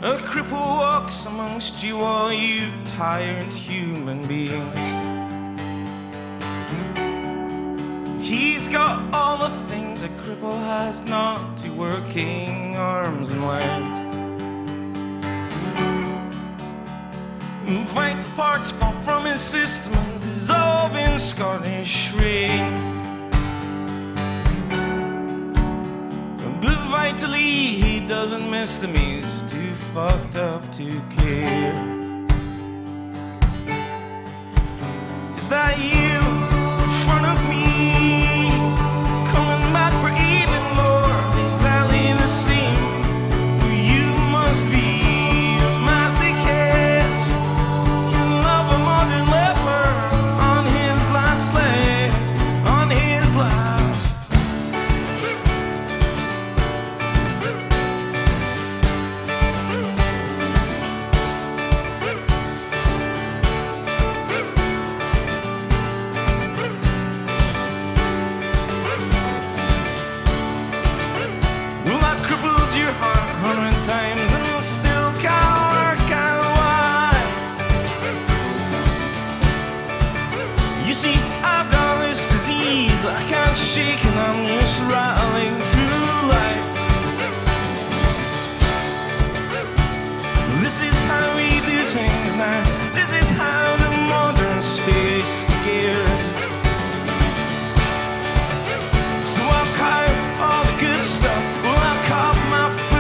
A cripple walks amongst you, all you tired human beings. He's got all the things a cripple has not, two working arms and legs. Vital parts fall from his system and dissolve in Scottish rain. But vitally he doesn't miss them, he's too fucked up to care. Is that you in front of me, coming back for even more, exactly the same? You must be a masochist, in love a modern leper, on his last leg, on his last. Times and still can't work out why. You see, I've got this disease I can't shake, and I'm just rattling through life. This is how we do things now. This is how the moderns stay scared. So I'll cut all the good stuff. Well, I'll cop my foot.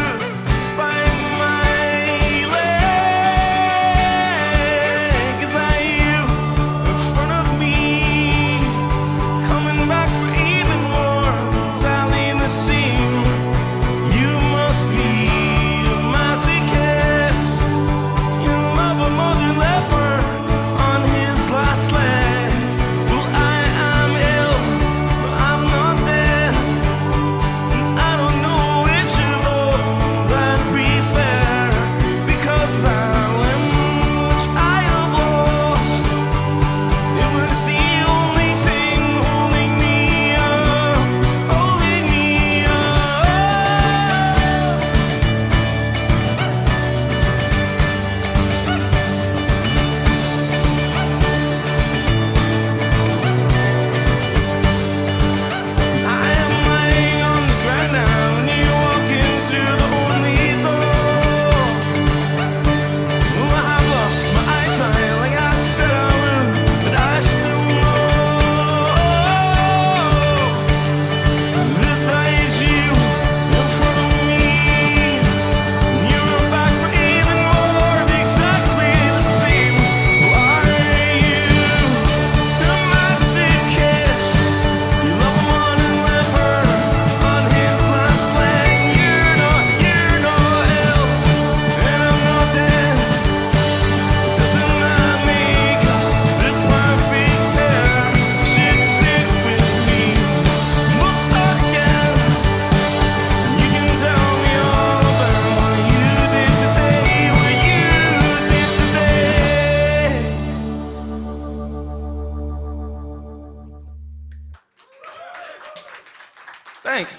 Thanks.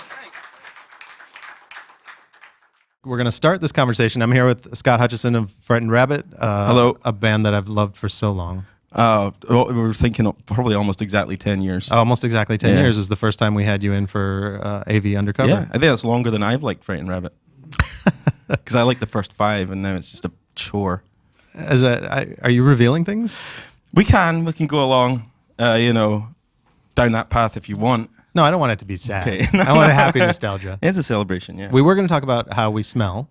We're going to start this conversation. I'm here with Scott Hutchison of Frightened Rabbit. Hello. A band that I've loved for so long. We were thinking probably almost exactly 10 years. Almost exactly 10 years is the first time we had you in for AV Undercover. Yeah, I think that's longer than I've liked Frightened Rabbit. Because I like the first 5, and now it's just a chore. Are you revealing things? We can go along, down that path if you want. No, I don't want it to be sad. Okay. I want a happy nostalgia. It's a celebration, yeah. We were going to talk about how we smell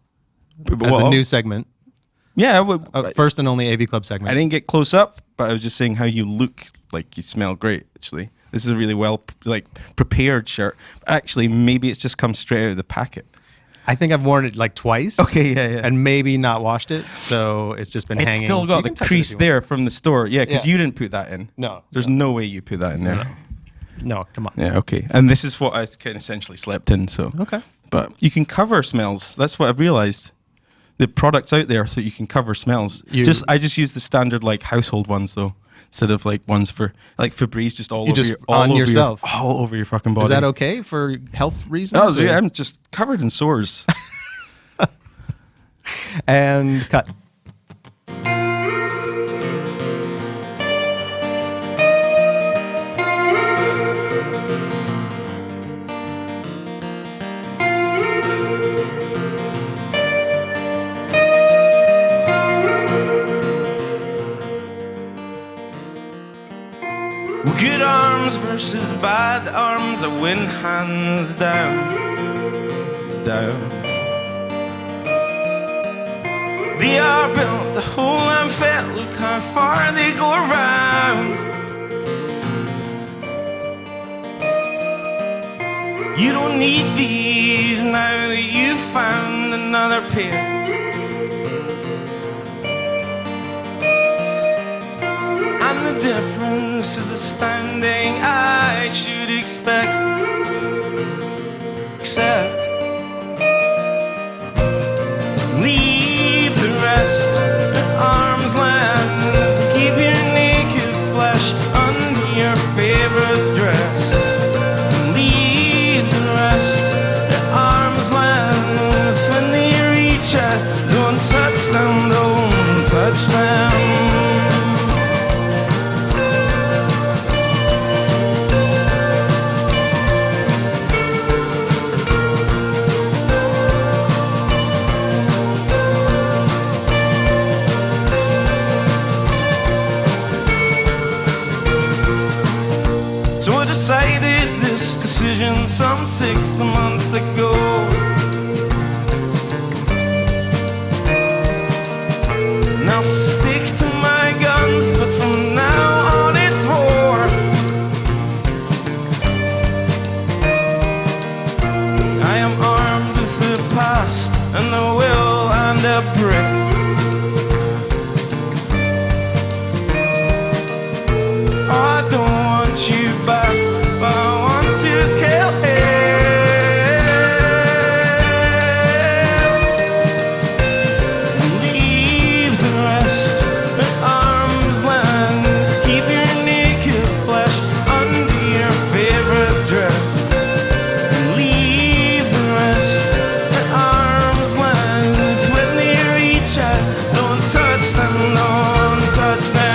as a new segment. Yeah. First and only AV Club segment. I didn't get close up, but I was just saying how you look like you smell great, actually. This is a really well prepared shirt. Actually, maybe it's just come straight out of the packet. I think I've worn it like twice. Okay, yeah. And maybe not washed it, so it's just been hanging. It's still got the crease there from the store. Yeah, because you didn't put that in. No. There's no way you put that in there. No, come on. Yeah, okay. And this is what I kind of essentially slept in, so. Okay. But you can cover smells. That's what I've realized. The product's out there so you can cover smells. I just use the standard household ones though. Instead of ones for Febreze just all over yourself. All over your fucking body. Is that okay for health reasons? I'm just covered in sores. And cut. Good arms versus bad arms, I win hands down, down. They are built to hold and fit, look how far they go around. You don't need these now that you've found another pair. And the difference is astounding, I should expect. Except leave the rest at arm's length. Keep your naked flesh under your favorite dress. Leave the rest at arm's length. When they reach out, don't touch them, don't touch them. So I decided this decision some 6 months ago. And I'll stick to my guns, but from now on it's war. I am armed with the past and the will and a brick. I don't want you back, but I want to kill him. Leave the rest at arm's length. Keep your naked flesh under your favorite dress. Leave the rest at arm's length. When they reach out, don't touch them, don't touch them.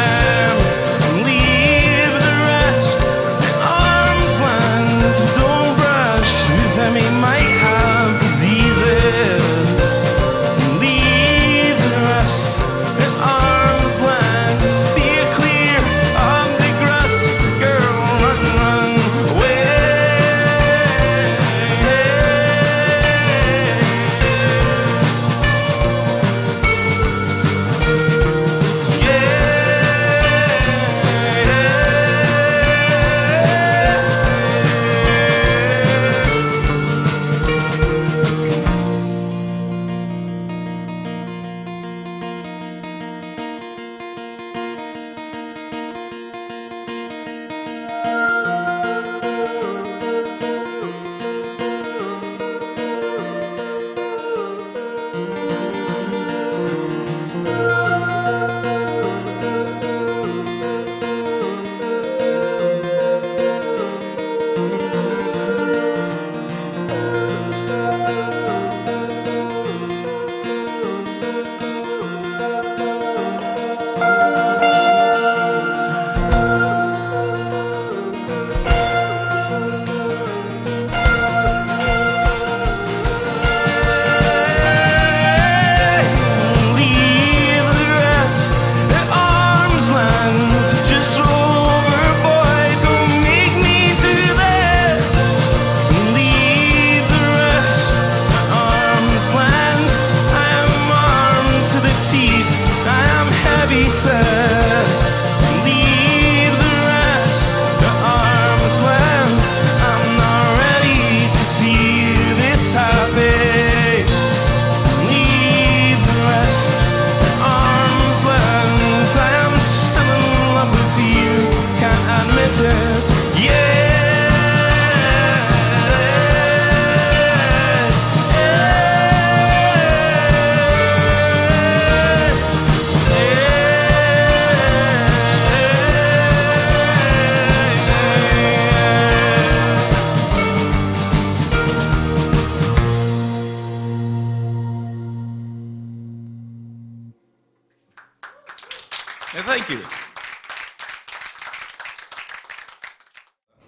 Thank you.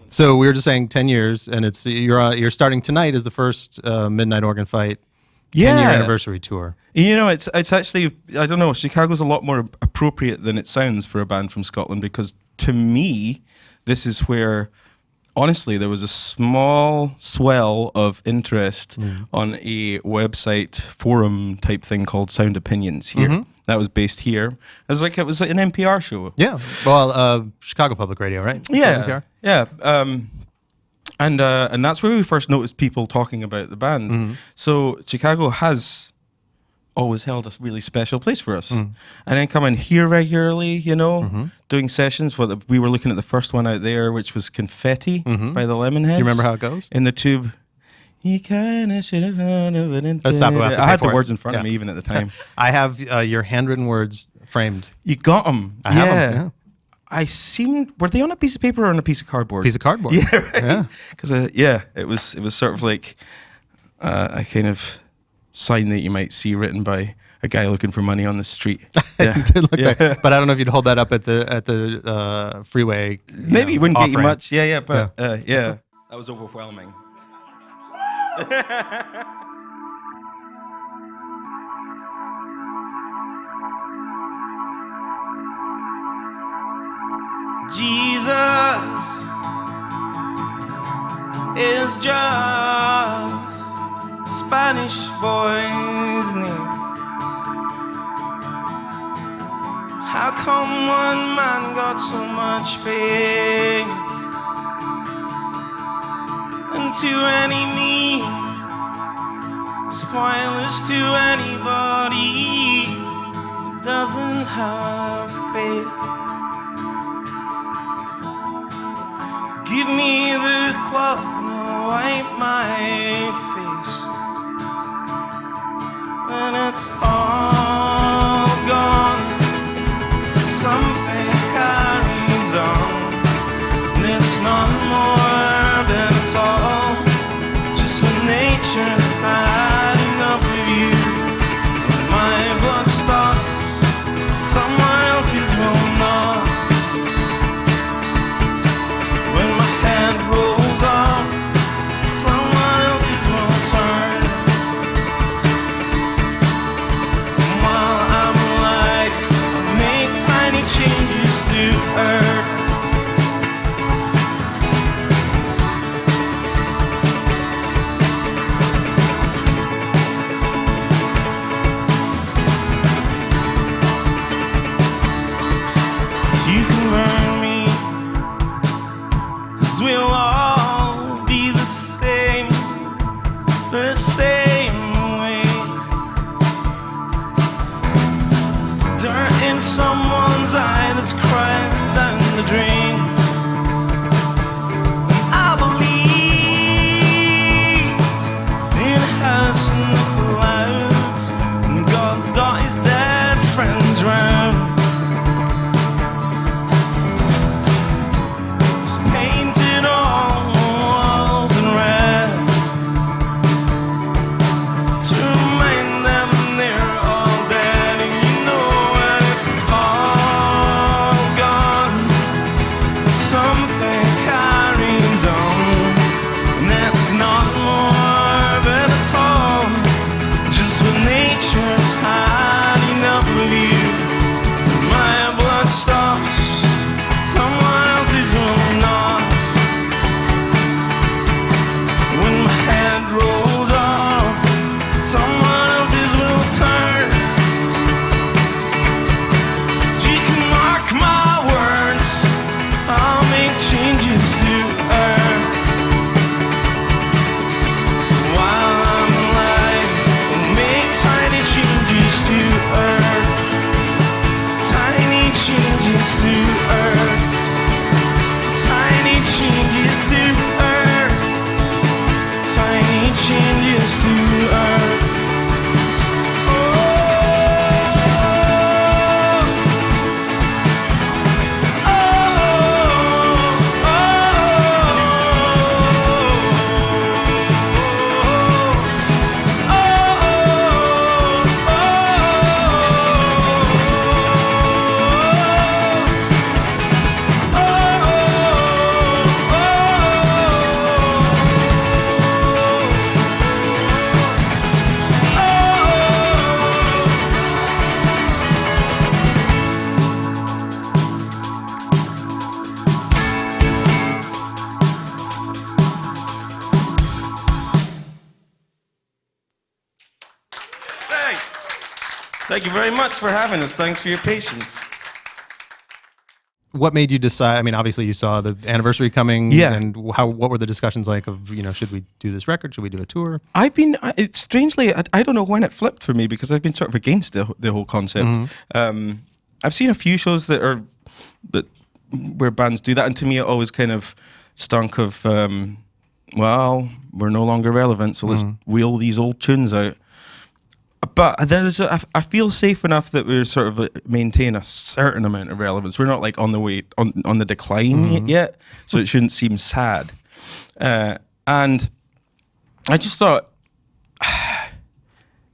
So we were just saying 10 years, and it's you're starting tonight as the first Midnight Organ Fight 10-year anniversary tour. You know, it's actually, I don't know, Chicago's a lot more appropriate than it sounds for a band from Scotland, because to me, this is where, honestly, there was a small swell of interest on a website forum type thing called Sound Opinions here. That was based here. It was like an NPR show. Yeah, well, Chicago Public Radio, right? Yeah, yeah. And that's where we first noticed people talking about the band. So Chicago has always held a really special place for us. And then coming here regularly, you know, doing sessions. We were looking at the first one out there, which was Confetti by the Lemonheads. Do you remember how it goes? In the tube. You kind of should have thought of it. Let's stop. We'll have to I pay had the for it. words in front of me even at the time. I have your handwritten words framed. You got them. I have them, yeah. I seemed, were they on a piece of paper or on a piece of cardboard? Piece of cardboard. Yeah, right. Because it was sort of like a kind of sign that you might see written by a guy looking for money on the street. It did look like, but I don't know if you'd hold that up at the freeway. Maybe it wouldn't get you off-ramp. much. Yeah, but that was overwhelming. Jesus is just a Spanish boy's name. How come one man got so much fame, and to any means pointless to anybody who doesn't have faith? Give me the cloth and I'll wipe my face, and it's all gone. Something carries on, and it's not more than at all just when nature's had enough of you. My blood stops, someone else's will not. When my hand rolls off, someone else's will turn. And while I'm alive, I make tiny changes to earth. You can burn me, 'cause we'll all be the same way. Dirt in someone's eye that's crying down Thank you very much for having us. Thanks for your patience. What made you decide? I mean, obviously you saw the anniversary coming. Yeah. And what were the discussions like of, should we do this record? Should we do a tour? It's strangely, I don't know when it flipped for me because I've been sort of against the whole concept. I've seen a few shows where bands do that, and to me it always kind of stunk of, well, we're no longer relevant, so let's wheel these old tunes out. But I feel safe enough that we sort of maintain a certain amount of relevance. We're not like on the decline yet, so it shouldn't seem sad. And I just thought,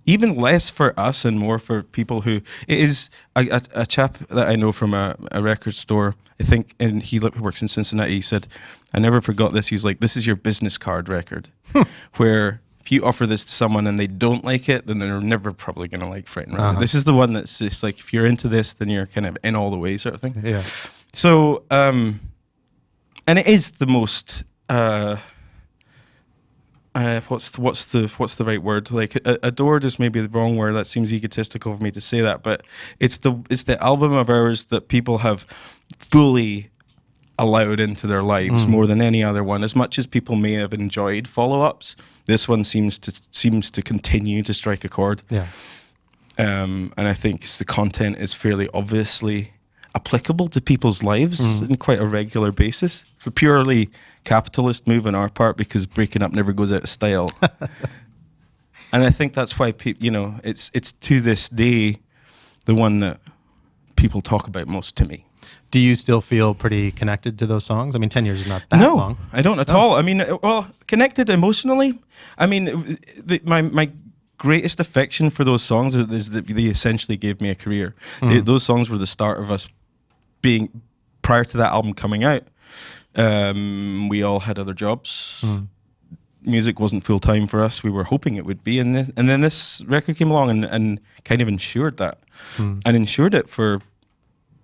even less for us and more for people who... It is a chap that I know from a record store, I think, and he works in Cincinnati. He said, I never forgot this. He's like, this is your business card record, where... If you offer this to someone and they don't like it, then they're never probably going to like Frightened Rabbit. This is the one that's just like, if you're into this, then you're kind of in all the way sort of thing. Yeah. So, and it is the most, what's the right word? Like, adored is maybe the wrong word. That seems egotistical of me to say that, but it's the album of ours that people have fully allowed into their lives more than any other one. As much as people may have enjoyed follow-ups, this one seems to continue to strike a chord. Yeah. And I think the content is fairly obviously applicable to people's lives in quite a regular basis. It's a purely capitalist move on our part because breaking up never goes out of style. And I think that's why it's to this day the one that people talk about most to me. Do you still feel pretty connected to those songs? I mean, 10 years is not that long. No, I don't at all. I mean, well, connected emotionally. I mean, my greatest affection for those songs is that they essentially gave me a career. Those songs were the start of us being, prior to that album coming out, we all had other jobs. Music wasn't full time for us. We were hoping it would be, and then this record came along and kind of ensured that, and ensured it for,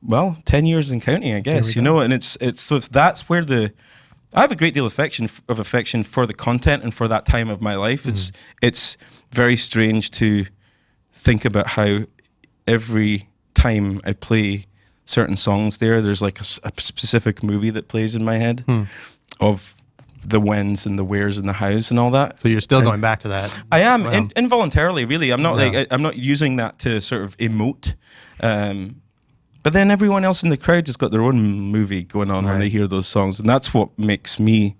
well, 10 years and counting, I guess. And it's so that's where I have a great deal of affection for the content and for that time of my life. It's very strange to think about how every time I play certain songs there's like a specific movie that plays in my head of the whens and the wheres and the hows and all that. So you're still going back to that? I am, involuntarily, really. I'm not I'm not using that to sort of emote. But then everyone else in the crowd has got their own movie going on when they hear those songs, and that's what makes me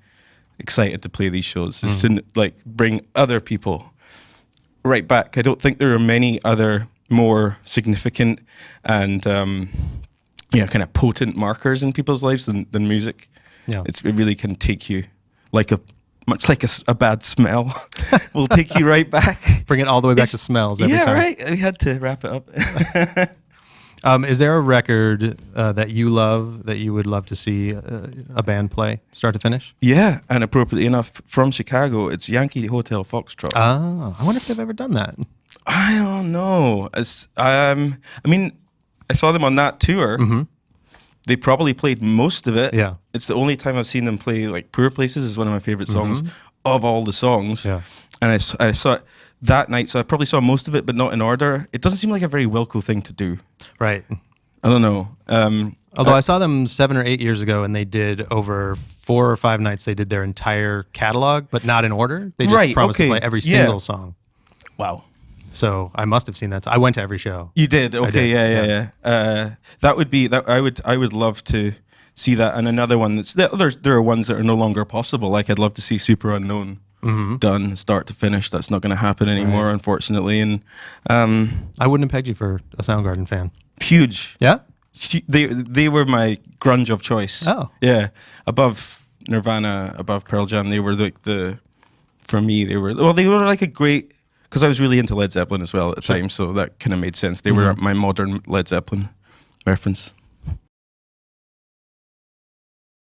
excited to play these shows, is to like bring other people right back. I don't think there are many other more significant and kind of potent markers in people's lives than music. Yeah, it really can take you much like a bad smell, will take you right back. Bring it all the way back to smells every time. Yeah, right. We had to wrap it up. Is there a record that you love that you would love to see a band play start to finish? Yeah, and appropriately enough, from Chicago, it's Yankee Hotel Foxtrot. Oh, I wonder if they've ever done that. I don't know. I mean, I saw them on that tour. They probably played most of it. Yeah. It's the only time I've seen them play, like, Poor Places is one of my favorite songs of all the songs. Yeah. And I saw it that night, so I probably saw most of it, but not in order. It doesn't seem like a very Wilco thing to do. Right. I don't know. Although I saw them 7 or 8 years ago, and they did over 4 or 5 nights, they did their entire catalog, but not in order. They just promised to play every single song. Wow. So I must have seen that. I went to every show. You did? Okay, yeah. That would be that. I would love to see that. And another one there are ones that are no longer possible. Like, I'd love to see Super Unknown done start to finish. That's not going to happen anymore, unfortunately. And I wouldn't have pegged you for a Soundgarden fan. Huge. Yeah. They were my grunge of choice. Oh. Yeah. Above Nirvana, above Pearl Jam, they were like for me, they were like a great, because I was really into Led Zeppelin as well at the time, so that kind of made sense. They were my modern Led Zeppelin reference.